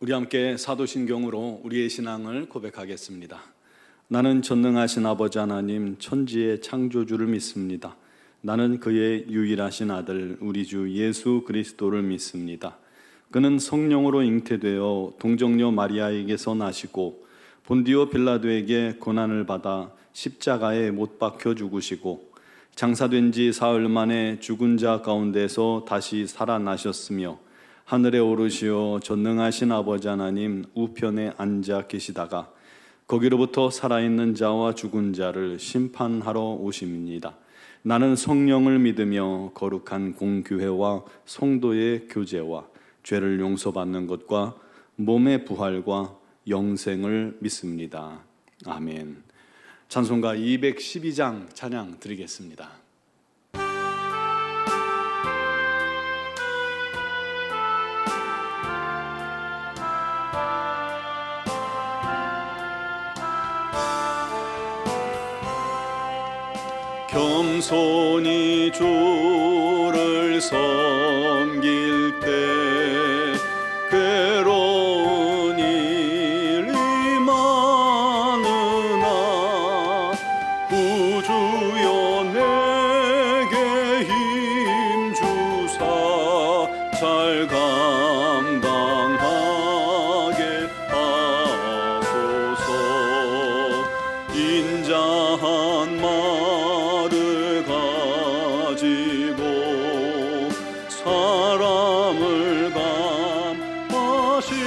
우리 함께 사도신경으로 우리의 신앙을 고백하겠습니다. 나는 전능하신 아버지 하나님 천지의 창조주를 믿습니다. 나는 그의 유일하신 아들 우리 주 예수 그리스도를 믿습니다. 그는 성령으로 잉태되어 동정녀 마리아에게서 나시고 본디오 빌라도에게 고난을 받아 십자가에 못 박혀 죽으시고 장사된 지 사흘 만에 죽은 자 가운데서 다시 살아나셨으며 하늘에 오르시어 전능하신 아버지 하나님 우편에 앉아 계시다가 거기로부터 살아있는 자와 죽은 자를 심판하러 오십니다. 나는 성령을 믿으며 거룩한 공교회와 성도의 교제와 죄를 용서받는 것과 몸의 부활과 영생을 믿습니다. 아멘. 찬송가 212장 찬양 드리겠습니다. 겸손히 주를 섬길 때 괴로운 일이 많으나 구주여 내게 힘주사 잘 감당하게 하소서. 인자한 말을 가지고 사람을 감화시키며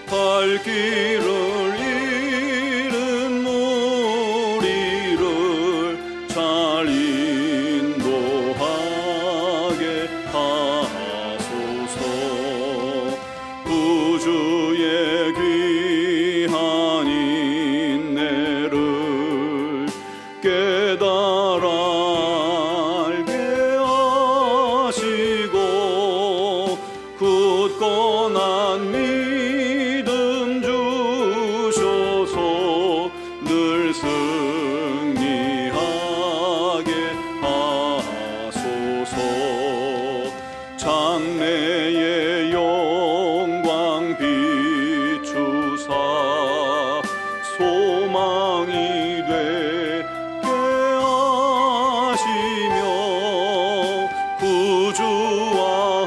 갈 길을 잃은 무리를 잘 인도하게 하소서. 구주의 귀한 인내를 깨달아 알게 하시고 굳건한 믿음 주셔서 늘 승리하게 하소서. 장래의 영광 비추사 소망이 되게 하시며 구주와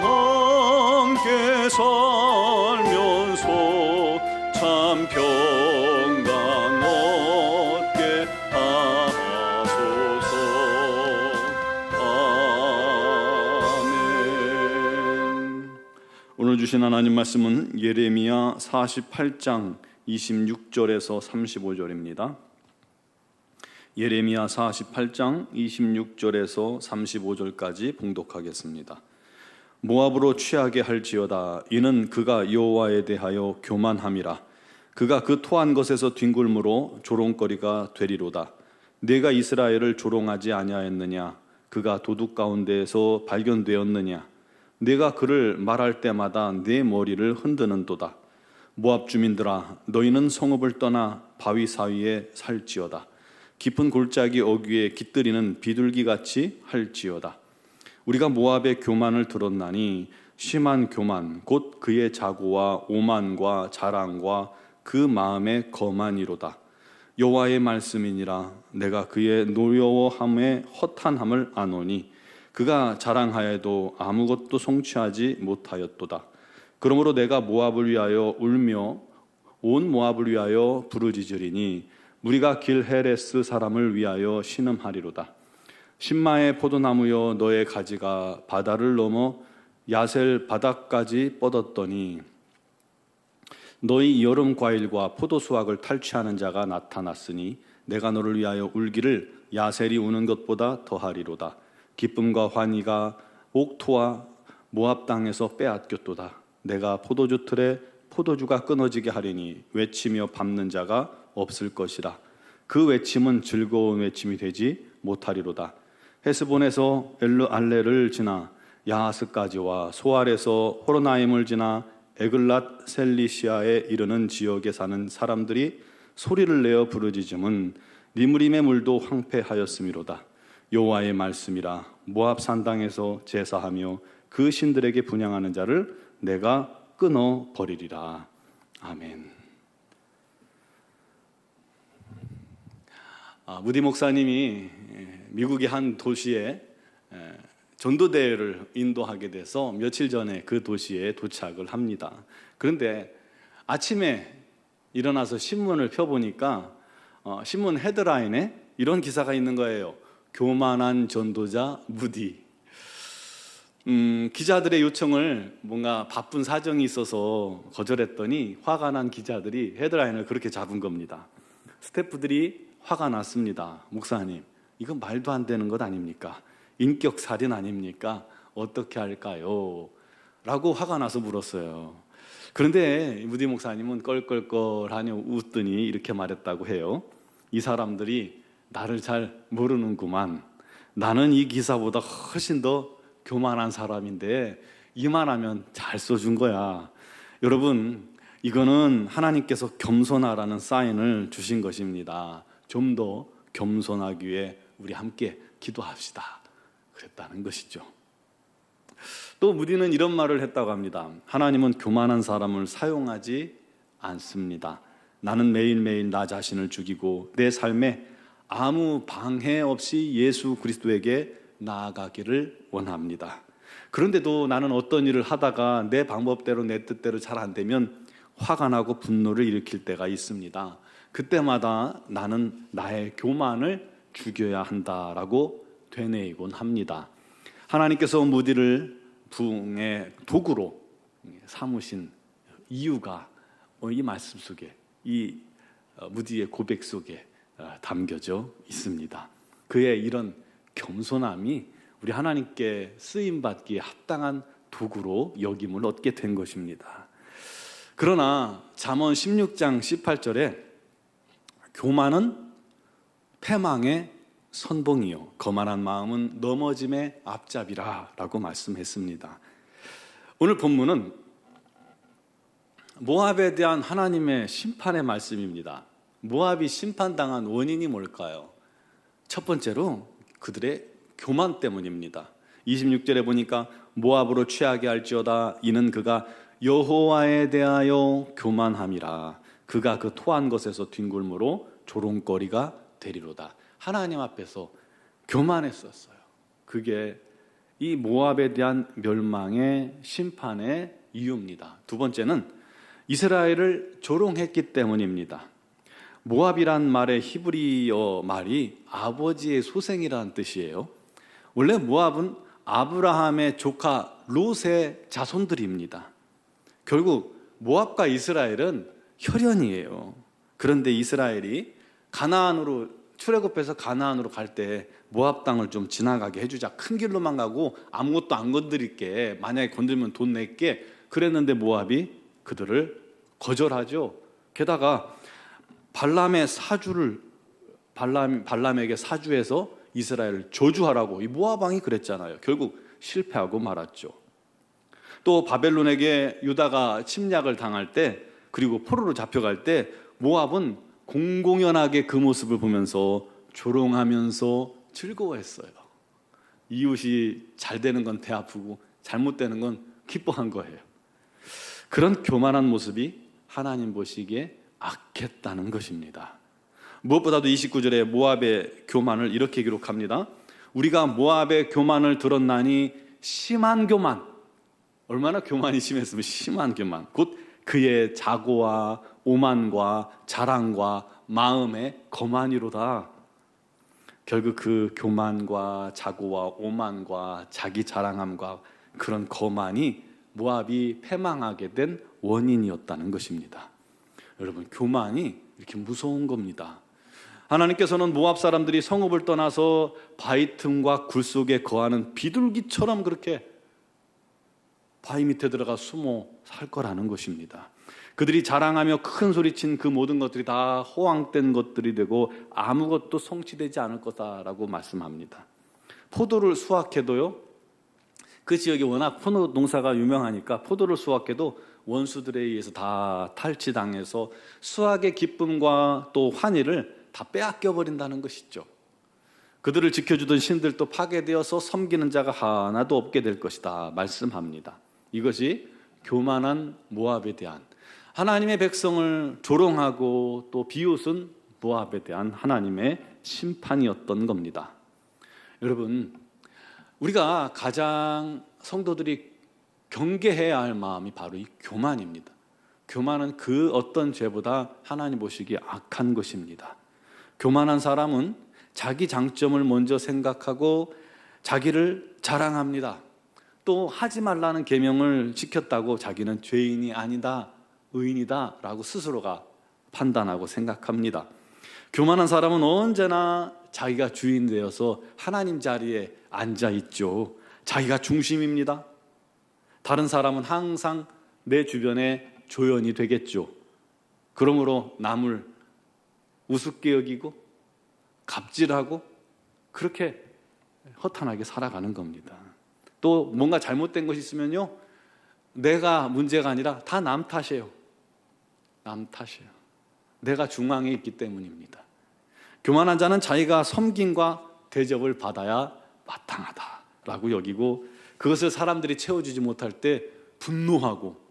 함께 살면서 참 평강 얻게 하소서. 아멘. 오늘 주신 하나님 말씀은 예레미야 48장 26절에서 35절입니다. 예레미야 48장 26절에서 35절까지 봉독하겠습니다. 모압으로 취하게 할지어다. 이는 그가 여호와에 대하여 교만함이라. 그가 그 토한 것에서 뒹굴므로 조롱거리가 되리로다. 내가 이스라엘을 조롱하지 아니하였느냐? 그가 도둑 가운데에서 발견되었느냐? 내가 그를 말할 때마다 내 머리를 흔드는도다. 모압 주민들아, 너희는 성읍을 떠나 바위 사이에 살지어다. 깊은 골짜기 어귀에 깃들이는 비둘기같이 할지어다. 우리가 모압의 교만을 들었나니 심한 교만 곧 그의 자고와 오만과 자랑과 그 마음의 거만이로다. 여호와의 말씀이니라. 내가 그의 노여워함의 허탄함을 아노니 그가 자랑하여도 아무것도 성취하지 못하였도다. 그러므로 내가 모압을 위하여 울며 온 모압을 위하여 부르짖으리니 무리가 길헤레스 사람을 위하여 신음하리로다. 신마의 포도나무여 너의 가지가 바다를 넘어 야셀 바닥까지 뻗었더니 너희 여름 과일과 포도 수확을 탈취하는 자가 나타났으니 내가 너를 위하여 울기를 야셀이 우는 것보다 더하리로다. 기쁨과 환희가 옥토와 모압 땅에서 빼앗겼도다. 내가 포도주 틀에 포도주가 끊어지게 하리니 외치며 밟는 자가 없을 것이라. 그 외침은 즐거운 외침이 되지 못하리로다. 헤스본에서 엘르알레를 지나 야하스까지와 소알에서 호로나임을 지나 에글랏 셀리시아에 이르는 지역에 사는 사람들이 소리를 내어 부르짖음은 니므림의 물도 황폐하였음이로다. 여호와의 말씀이라. 모압 산당에서 제사하며 그 신들에게 분향하는 자를 내가 끊어버리리라. 아멘. 무디 목사님이 미국의 한 도시에 전도대회를 인도하게 돼서 며칠 전에 그 도시에 도착을 합니다. 그런데 아침에 일어나서 신문을 펴보니까 신문 헤드라인에 이런 기사가 있는 거예요. 교만한 전도자 무디. 기자들의 요청을 뭔가 바쁜 사정이 있어서 거절했더니 화가 난 기자들이 헤드라인을 그렇게 잡은 겁니다. 스태프들이 화가 났습니다. 목사님, 이건 말도 안 되는 것 아닙니까? 인격살인 아닙니까? 어떻게 할까요? 라고 화가 나서 물었어요. 그런데 무디 목사님은 껄껄껄하니 웃더니 이렇게 말했다고 해요. 이 사람들이 나를 잘 모르는구만. 나는 이 기사보다 훨씬 더 교만한 사람인데 이만하면 잘 써준 거야. 여러분, 이거는 하나님께서 겸손하라는 사인을 주신 것입니다. 좀 더 겸손하기 위해 우리 함께 기도합시다. 그랬다는 것이죠. 또 무디는 이런 말을 했다고 합니다. 하나님은 교만한 사람을 사용하지 않습니다. 나는 매일매일 나 자신을 죽이고 내 삶에 아무 방해 없이 예수 그리스도에게 나아가기를 원합니다. 그런데도 나는 어떤 일을 하다가 내 방법대로 내 뜻대로 잘 안 되면 화가 나고 분노를 일으킬 때가 있습니다. 그때마다 나는 나의 교만을 죽여야 한다라고 되뇌이곤 합니다. 하나님께서 무디를 부흥의 도구로 삼으신 이유가 이 말씀 속에, 이 무디의 고백 속에 담겨져 있습니다. 그의 이런 겸손함이 우리 하나님께 쓰임받기에 합당한 도구로 여김을 얻게 된 것입니다. 그러나 잠언 16장 18절에 교만은 패망의 선봉이요 거만한 마음은 넘어짐의 앞잡이라 라고 말씀했습니다. 오늘 본문은 모압에 대한 하나님의 심판의 말씀입니다. 모압이 심판당한 원인이 뭘까요? 첫 번째로 그들의 교만 때문입니다. 26절에 보니까 모압으로 취하게 할지어다 이는 그가 여호와에 대하여 교만함이라 그가 그 토한 것에서 뒹굴므로 조롱거리가 되리로다. 하나님 앞에서 교만했었어요. 그게 이 모압에 대한 멸망의 심판의 이유입니다. 두 번째는 이스라엘을 조롱했기 때문입니다. 모압이란 말의 히브리어 말이 아버지의 소생이라는 뜻이에요. 원래 모압은 아브라함의 조카 롯의 자손들입니다. 결국 모압과 이스라엘은 혈연이에요. 그런데 이스라엘이 가나안으로 출애굽해서 가나안으로 갈 때 모압 땅을 좀 지나가게 해주자. 큰 길로만 가고 아무것도 안 건드릴게. 만약에 건들면 돈 낼게. 그랬는데 모압이 그들을 거절하죠. 게다가 발람에게 사주해서 이스라엘을 저주하라고 이 모압 왕이 그랬잖아요. 결국 실패하고 말았죠. 또 바벨론에게 유다가 침략을 당할 때 그리고 포로로 잡혀갈 때 모압은 공공연하게 그 모습을 보면서 조롱하면서 즐거워했어요. 이웃이 잘 되는 건 배 아프고 잘못되는 건 기뻐한 거예요. 그런 교만한 모습이 하나님 보시기에 악했다는 것입니다. 무엇보다도 29절에 모압의 교만을 이렇게 기록합니다. 우리가 모압의 교만을 들었나니 심한 교만. 얼마나 교만이 심했으면 심한 교만. 곧 그의 자고와 오만과 자랑과 마음의 거만이로다. 결국 그 교만과 자고와 오만과 자기 자랑함과 그런 거만이 모압이 패망하게 된 원인이었다는 것입니다. 여러분, 교만이 이렇게 무서운 겁니다. 하나님께서는 모압 사람들이 성읍을 떠나서 바위 틈과 굴 속에 거하는 비둘기처럼 그렇게 바위 밑에 들어가 숨어 살 거라는 것입니다. 그들이 자랑하며 큰 소리친 그 모든 것들이 다 허황된 것들이 되고 아무것도 성취되지 않을 거다라고 말씀합니다. 포도를 수확해도요, 그 지역이 워낙 포도 농사가 유명하니까 포도를 수확해도 원수들에 의해서 다 탈취당해서 수확의 기쁨과 또 환희를 다 빼앗겨 버린다는 것이죠. 그들을 지켜주던 신들도 파괴되어서 섬기는 자가 하나도 없게 될 것이다 말씀합니다. 이것이 교만한 모압에 대한, 하나님의 백성을 조롱하고 또 비웃은 모압에 대한 하나님의 심판이었던 겁니다. 여러분, 우리가 가장 성도들이 경계해야 할 마음이 바로 이 교만입니다. 교만은 그 어떤 죄보다 하나님 보시기에 악한 것입니다. 교만한 사람은 자기 장점을 먼저 생각하고 자기를 자랑합니다. 또 하지 말라는 계명을 지켰다고 자기는 죄인이 아니다, 의인이다 라고 스스로가 판단하고 생각합니다. 교만한 사람은 언제나 자기가 주인 되어서 하나님 자리에 앉아 있죠. 자기가 중심입니다. 다른 사람은 항상 내 주변에 조연이 되겠죠. 그러므로 남을 우습게 여기고 갑질하고 그렇게 허탄하게 살아가는 겁니다. 또 뭔가 잘못된 것이 있으면요, 내가 문제가 아니라 다 남 탓이에요. 남 탓이에요. 내가 중앙에 있기 때문입니다. 교만한 자는 자기가 섬김과 대접을 받아야 마땅하다라고 여기고, 그것을 사람들이 채워주지 못할 때 분노하고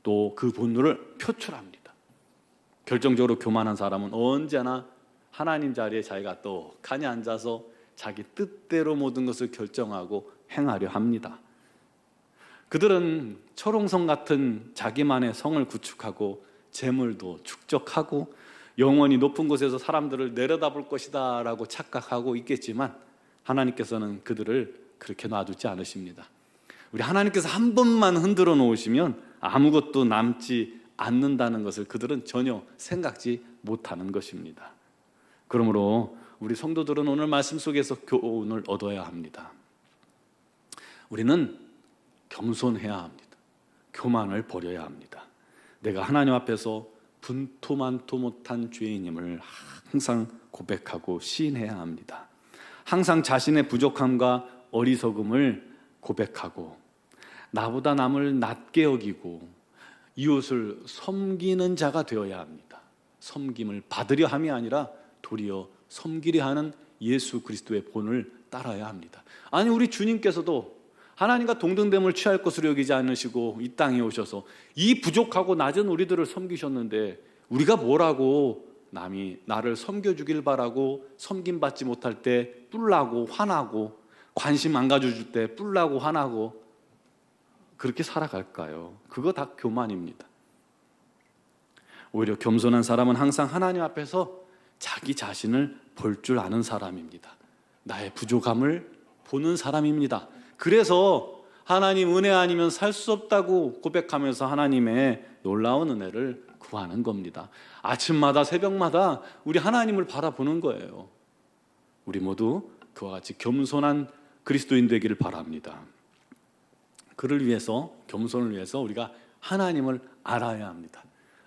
또 그 분노를 표출합니다. 결정적으로 교만한 사람은 언제나 하나님 자리에 자기가 떡하니 앉아서 자기 뜻대로 모든 것을 결정하고 행하려 합니다. 그들은 철옹성 같은 자기만의 성을 구축하고 재물도 축적하고 영원히 높은 곳에서 사람들을 내려다볼 것이다 라고 착각하고 있겠지만, 하나님께서는 그들을 그렇게 놔두지 않으십니다. 우리 하나님께서 한 번만 흔들어 놓으시면 아무것도 남지 않는다는 것을 그들은 전혀 생각지 못하는 것입니다. 그러므로 우리 성도들은 오늘 말씀 속에서 교훈을 얻어야 합니다. 우리는 겸손해야 합니다. 교만을 버려야 합니다. 내가 하나님 앞에서 분토만토 못한 죄인임을 항상 고백하고 시인해야 합니다. 항상 자신의 부족함과 어리석음을 고백하고 나보다 남을 낮게 여기고 이웃을 섬기는 자가 되어야 합니다. 섬김을 받으려 함이 아니라 도리어 섬기려 하는 예수 그리스도의 본을 따라야 합니다. 아니, 우리 주님께서도 하나님과 동등됨을 취할 것으로 여기지 않으시고 이 땅에 오셔서 이 부족하고 낮은 우리들을 섬기셨는데, 우리가 뭐라고 남이 나를 섬겨주길 바라고 섬김받지 못할 때 뿔나고 화나고 관심 안 가져줄 때 뿔나고 화나고 그렇게 살아갈까요? 그거 다 교만입니다. 오히려 겸손한 사람은 항상 하나님 앞에서 자기 자신을 볼 줄 아는 사람입니다. 나의 부족함을 보는 사람입니다. 그래서 하나님 은혜 아니면 살 수 없다고 고백하면서 하나님의 놀라운 은혜를 구하는 겁니다. 아침마다 새벽마다 우리 하나님을 바라보는 거예요. 우리 모두 그와 같이 겸손한 그리스도인 되기를 바랍니다. 그를 위해서, 겸손을 위해서 우리가 하나님을 알아야 합니다.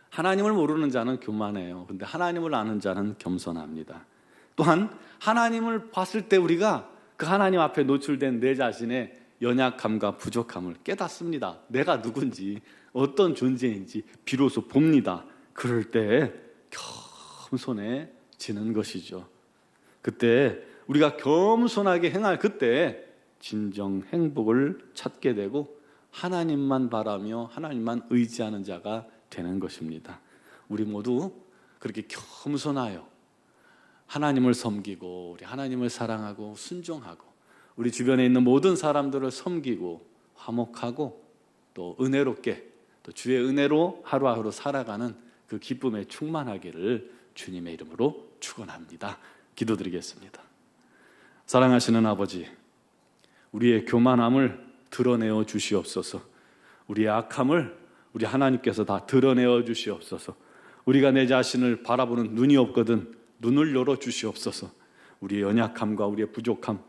하나님을 모르는 자는 교만해요. 근데 하나님을 아는 자는 겸손합니다. 또한 하나님을 봤을 때 우리가 그 하나님 앞에 노출된 내 자신의 연약함과 부족함을 깨닫습니다. 내가 누군지, 어떤 존재인지 비로소 봅니다. 그럴 때 겸손해지는 것이죠. 그때 우리가 겸손하게 행할 그때 진정 행복을 찾게 되고 하나님만 바라며 하나님만 의지하는 자가 되는 것입니다. 우리 모두 그렇게 겸손하여 하나님을 섬기고 우리 하나님을 사랑하고 순종하고 우리 주변에 있는 모든 사람들을 섬기고 화목하고 또 은혜롭게 또 주의 은혜로 하루하루 살아가는 그 기쁨에 충만하기를 주님의 이름으로 축원합니다. 기도드리겠습니다. 사랑하시는 아버지, 우리의 교만함을 드러내어 주시옵소서. 우리의 악함을 우리 하나님께서 다 드러내어 주시옵소서. 우리가 내 자신을 바라보는 눈이 없거든 눈을 열어 주시옵소서. 우리의 연약함과 우리의 부족함,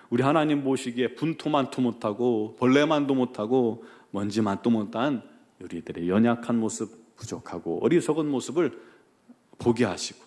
우리 하나님 보시기에 분토만도 못하고 벌레만도 못하고 먼지만도 못한 우리들의 연약한 모습, 부족하고 어리석은 모습을 보게 하시고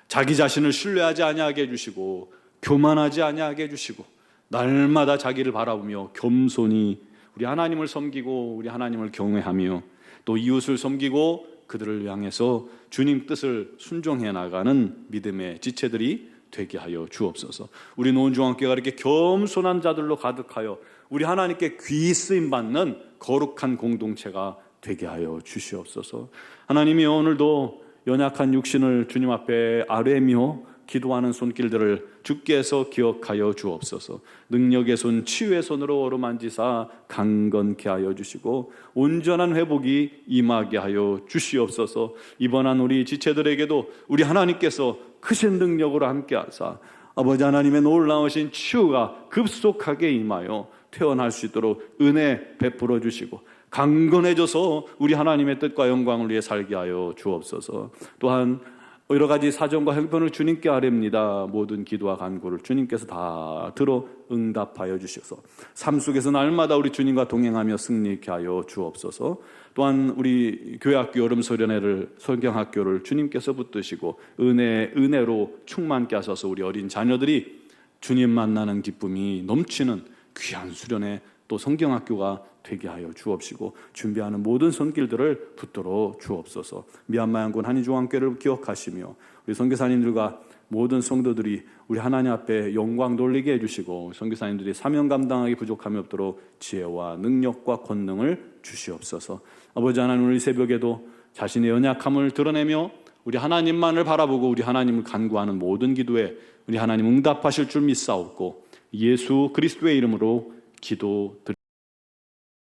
자기 자신을 신뢰하지 아니하게 해주시고 교만하지 아니하게 해주시고 날마다 자기를 바라보며 겸손히 우리 하나님을 섬기고 우리 하나님을 경외하며 또 이웃을 섬기고 그들을 향해서 주님 뜻을 순종해 나가는 믿음의 지체들이 되게 하여 주옵소서. 우리 노원중앙교회가 이렇게 겸손한 자들로 가득하여 우리 하나님께 귀 쓰임 받는 거룩한 공동체가 되게 하여 주시옵소서. 하나님이 오늘도 연약한 육신을 주님 앞에 아뢰며 기도하는 손길들을 주께서 기억하여 주옵소서. 능력의 손, 치유의 손으로 어루만지사 강건케 하여 주시고 온전한 회복이 임하게 하여 주시옵소서. 이번한 우리 지체들에게도 우리 하나님께서 크신 능력으로 함께하사 아버지 하나님의 놀라우신 치유가 급속하게 임하여 퇴원할 수 있도록 은혜 베풀어 주시고 강건해져서 우리 하나님의 뜻과 영광을 위해 살게 하여 주옵소서. 또한 여러 가지 사정과 형편을 주님께 아뢰입니다. 모든 기도와 간구를 주님께서 다 들어 응답하여 주셔서 삶 속에서 날마다 우리 주님과 동행하며 승리케 하여 주옵소서. 또한 우리 교회학교 여름소련회를 성경학교를 주님께서 붙드시고 은혜로 충만케 하셔서 우리 어린 자녀들이 주님 만나는 기쁨이 넘치는 귀한 수련회 또 성경학교가 되게 하여 주옵시고 준비하는 모든 손길들을 붙들어 주옵소서. 미얀마 양군 한인중앙교회를 기억하시며 우리 선교사님들과 모든 성도들이 우리 하나님 앞에 영광 돌리게 해주시고 선교사님들이 사명 감당하기 부족함이 없도록 지혜와 능력과 권능을 주시옵소서. 아버지 하나님, 우리 새벽에도 자신의 연약함을 드러내며 우리 하나님만을 바라보고 우리 하나님을 간구하는 모든 기도에 우리 하나님 응답하실 줄 믿사옵고 예수 그리스도의 이름으로 기도드립니다.